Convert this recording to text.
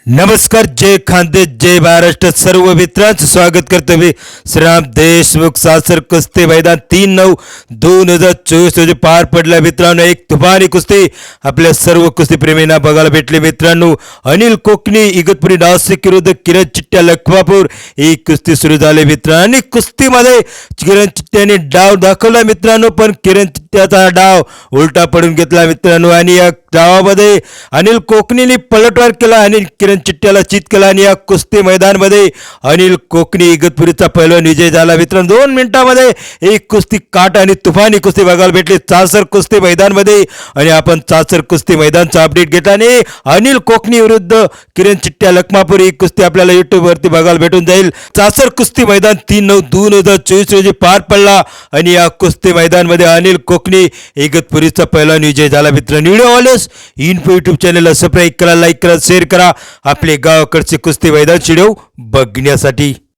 नमस्कार, जय खानदेश, जय महाराष्ट्र. सर्व मित्रांचं स्वागत करतो मी श्रीराम देशमुख. सासर कुस्ती मैदान 3/9/2024 रोजी पार पडला मित्रांनो. एक तुफानी कुस्ती आपल्या सर्व कुस्ती प्रेमींना बघायला भेटली मित्रांनो. अनिल कोकणी इगतपुरी नाशिक विरुद्ध किरण चिट्ट्या लखमापूर ही कुस्ती सुरू झाली मित्रांनो. आणि कुस्तीमध्ये किरण चिट्ट्याने डाव दाखवला मित्रांनो, पण किरण चिट्ट्याचा डाव उलटा पडून घेतला मित्रांनो. आणि या डावामध्ये अनिल कोकणीने पलटवार केला आणि किरण चिट्ट्याला चित केला. आणि या कुस्ती मैदानामध्ये अनिल कोकणी इगतपुरीचा पहिलवान विजय झाला मित्रांनो. 2 मिनिटांमध्ये एक कुस्ती काट आणि तुफानी कुस्ती बघायला भेटली चासर कुस्ती मैदानामध्ये. आणि आपण चासर कुस्ती मैदानचा अपडेट घेतला आणि अनिल कोकणी विरुद्ध किरण चिट्ट्या लखमापूर ही कुस्ती आपल्याला युट्यूबवरती बघायला भेटून जाईल. चासर कुस्ती मैदान 3/9/2024 रोजी पार पडला आणि या कुस्ती मैदानामध्ये अनिल कोकणी इगतपुरीचा पहिलवान विजय झाला मित्रांनो. व्हिडिओ आवडल्यास इन्फो यूट्यूब चॅनलला सबस्क्राईब करा, लाईक करा, शेअर करा आपले गावाकडचे कुस्ती मैदान व्हिडिओ बघण्यासाठी.